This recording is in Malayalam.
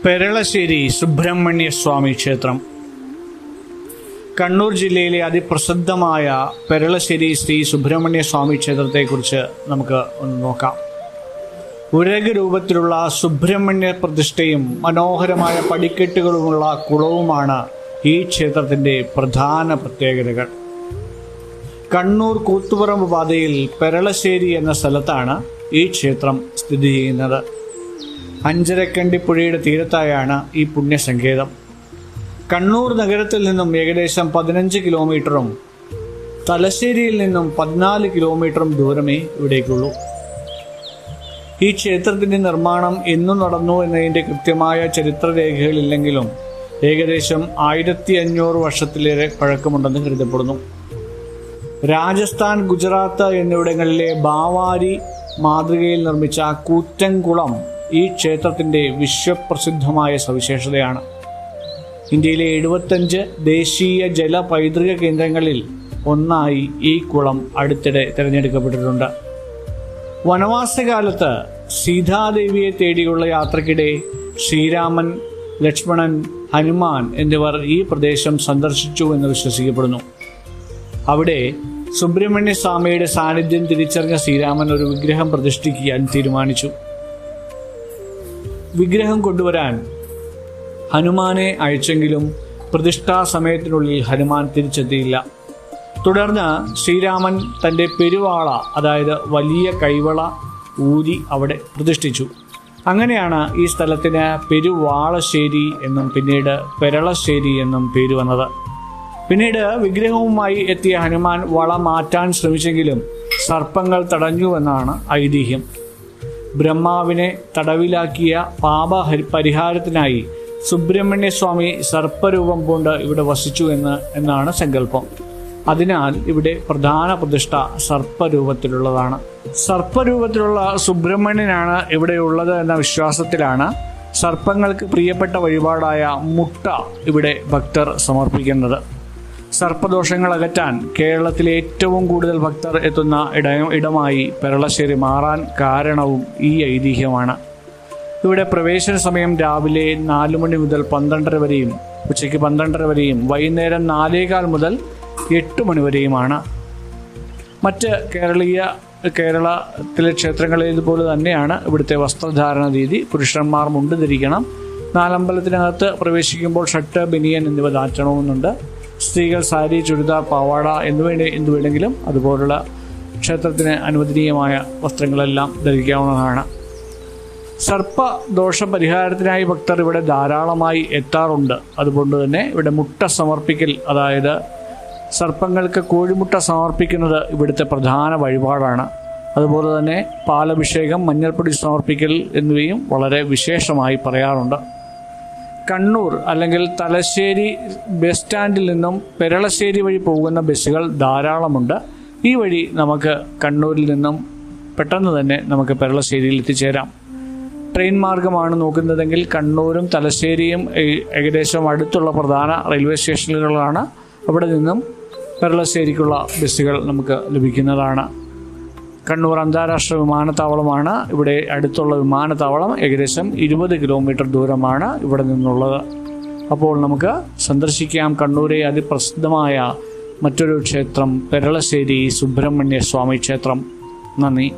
പെരളശ്ശേരി സുബ്രഹ്മണ്യ സ്വാമി ക്ഷേത്രം കണ്ണൂർ ജില്ലയിലെ അതിപ്രസിദ്ധമായ പെരളശ്ശേരി ശ്രീ സുബ്രഹ്മണ്യ സ്വാമി ക്ഷേത്രത്തെക്കുറിച്ച് നമുക്ക് ഒന്ന് നോക്കാം. ഉരക രൂപത്തിലുള്ള സുബ്രഹ്മണ്യ പ്രതിഷ്ഠയും മനോഹരമായ പടിക്കെട്ടുകളുമുള്ള കുളവുമാണ് ഈ ക്ഷേത്രത്തിൻ്റെ പ്രധാന പ്രത്യേകതകൾ. കണ്ണൂർ കൂത്തുപറമ്പ് പാതയിൽ പെരളശ്ശേരി എന്ന സ്ഥലത്താണ് ഈ ക്ഷേത്രം സ്ഥിതി ചെയ്യുന്നത്. അഞ്ചരക്കണ്ടി പുഴയുടെ തീരത്തായാണ് ഈ പുണ്യസങ്കേതം. കണ്ണൂർ നഗരത്തിൽ നിന്നും ഏകദേശം 15 കിലോമീറ്ററും തലശ്ശേരിയിൽ നിന്നും 14 കിലോമീറ്ററും ദൂരമേ ഇവിടേക്കുള്ളൂ. ഈ ക്ഷേത്രത്തിൻ്റെ നിർമ്മാണം എന്നു നടന്നു എന്നതിൻ്റെ കൃത്യമായ ചരിത്രരേഖകളില്ലെങ്കിലും ഏകദേശം 1500 വർഷത്തിലേറെ പഴക്കമുണ്ടെന്ന് കരുതപ്പെടുന്നു. രാജസ്ഥാൻ, ഗുജറാത്ത് എന്നിവിടങ്ങളിലെ ബാവാരി മാതൃകയിൽ നിർമ്മിച്ച കൂറ്റൻകുളം ഈ ക്ഷേത്രത്തിൻ്റെ വിശ്വപ്രസിദ്ധമായ സവിശേഷതയാണ്. ഇന്ത്യയിലെ 75 ദേശീയ ജല പൈതൃക കേന്ദ്രങ്ങളിൽ ഒന്നായി ഈ കുളം അടുത്തിടെ തിരഞ്ഞെടുക്കപ്പെട്ടിട്ടുണ്ട്. വനവാസകാലത്ത് സീതാദേവിയെ തേടിയുള്ള യാത്രക്കിടെ ശ്രീരാമൻ, ലക്ഷ്മണൻ, ഹനുമാൻ എന്നിവർ ഈ പ്രദേശം സന്ദർശിച്ചു എന്ന് വിശ്വസിക്കപ്പെടുന്നു. അവിടെ സുബ്രഹ്മണ്യ സ്വാമിയുടെ സാന്നിധ്യം തിരിച്ചറിഞ്ഞ ശ്രീരാമൻ ഒരു വിഗ്രഹം പ്രതിഷ്ഠിക്കാൻ തീരുമാനിച്ചു. വിഗ്രഹം കൊണ്ടുവരാൻ ഹനുമാനെ അയച്ചെങ്കിലും പ്രതിഷ്ഠാ സമയത്തിനുള്ളിൽ ഹനുമാൻ തിരിച്ചെത്തിയില്ല. തുടർന്ന് ശ്രീരാമൻ തൻ്റെ പെരുവാള, അതായത് വലിയ കൈവള ഊരി അവിടെ പ്രതിഷ്ഠിച്ചു. അങ്ങനെയാണ് ഈ സ്ഥലത്തിന് പെരുവാളശ്ശേരി എന്നും പിന്നീട് പെരളശ്ശേരി എന്നും പേര് വന്നത്. പിന്നീട് വിഗ്രഹവുമായി എത്തിയ ഹനുമാൻ വള മാറ്റാൻ ശ്രമിച്ചെങ്കിലും സർപ്പങ്ങൾ തടഞ്ഞുവെന്നാണ് ഐതിഹ്യം. ബ്രഹ്മാവിനെ തടവിലാക്കിയ പാപ പരിഹാരത്തിനായി സുബ്രഹ്മണ്യ സ്വാമി സർപ്പരൂപം കൊണ്ട് ഇവിടെ വസിച്ചു എന്നാണ് സങ്കല്പം. അതിനാൽ ഇവിടെ പ്രധാന പ്രതിഷ്ഠ സർപ്പരൂപത്തിലുള്ളതാണ്. സർപ്പരൂപത്തിലുള്ള സുബ്രഹ്മണ്യനാണ് ഇവിടെയുള്ളത് എന്ന വിശ്വാസത്തിലാണ് സർപ്പങ്ങൾക്ക് പ്രിയപ്പെട്ട വഴിപാടായ മുട്ട ഇവിടെ ഭക്തർ സമർപ്പിക്കുന്നത്. സർപ്പദോഷങ്ങൾ അകറ്റാൻ കേരളത്തിലെ ഏറ്റവും കൂടുതൽ ഭക്തർ എത്തുന്ന ഇടമായി പെരളശ്ശേരി മാറാൻ കാരണവും ഈ ഐതിഹ്യമാണ്. ഇവിടെ പ്രവേശന സമയം രാവിലെ 4 മണി മുതൽ 12:30 വരെയും ഉച്ചയ്ക്ക് 12:30 വരെയും വൈകുന്നേരം 4:15 മുതൽ 8 മണി വരെയുമാണ്. മറ്റ് കേരളത്തിലെ ക്ഷേത്രങ്ങളിലേതുപോലെ തന്നെയാണ് ഇവിടുത്തെ വസ്ത്രധാരണ രീതി. പുരുഷന്മാർ മുണ്ട് ധരിക്കണം. നാലമ്പലത്തിനകത്ത് പ്രവേശിക്കുമ്പോൾ ഷർട്ട്, ബനിയൻ എന്നിവ ധരിക്കണമെന്നുണ്ട്. സ്ത്രീകൾ സാരി, ചുരിദാർ, പാവാട എന്തു വേണമെങ്കിലും അതുപോലുള്ള ക്ഷേത്രത്തിന് അനുവദനീയമായ വസ്ത്രങ്ങളെല്ലാം ധരിക്കാവുന്നതാണ്. സർപ്പദോഷ പരിഹാരത്തിനായി ഭക്തർ ഇവിടെ ധാരാളമായി എത്താറുണ്ട്. അതുകൊണ്ട് തന്നെ ഇവിടെ മുട്ട സമർപ്പിക്കൽ, അതായത് സർപ്പങ്ങൾക്ക് കോഴിമുട്ട സമർപ്പിക്കുന്നത് ഇവിടുത്തെ പ്രധാന വഴിപാടാണ്. അതുപോലെ തന്നെ പാലഭിഷേകം, മഞ്ഞൾപ്പൊടി സമർപ്പിക്കൽ എന്നിവയും വളരെ വിശേഷമായി പറയാറുണ്ട്. കണ്ണൂർ അല്ലെങ്കിൽ തലശ്ശേരി ബസ് സ്റ്റാൻഡിൽ നിന്നും പെരളശ്ശേരി വഴി പോകുന്ന ബസ്സുകൾ ധാരാളമുണ്ട്. ഈ വഴി നമുക്ക് കണ്ണൂരിൽ നിന്നും പെട്ടെന്ന് തന്നെ നമുക്ക് പെരളശ്ശേരിയിൽ എത്തിച്ചേരാം. ട്രെയിൻ മാർഗമാണ് നോക്കുന്നതെങ്കിൽ കണ്ണൂരും തലശ്ശേരിയും ഏകദേശം അടുത്തുള്ള പ്രധാന റെയിൽവേ സ്റ്റേഷനുകളാണ്. അവിടെ നിന്നും പെരളശ്ശേരിക്കുള്ള ബസ്സുകൾ നമുക്ക് ലഭിക്കുന്നതാണ്. കണ്ണൂർ അന്താരാഷ്ട്ര വിമാനത്താവളമാണ് ഇവിടെ അടുത്തുള്ള വിമാനത്താവളം. ഏകദേശം 20 കിലോമീറ്റർ ദൂരമാണ് ഇവിടെ നിന്നുള്ളത്. അപ്പോൾ നമുക്ക് സന്ദർശിക്കാം കണ്ണൂരെ അതിപ്രസിദ്ധമായ മറ്റൊരു ക്ഷേത്രം, പെരളശ്ശേരി സുബ്രഹ്മണ്യ സ്വാമി ക്ഷേത്രം. നന്ദി.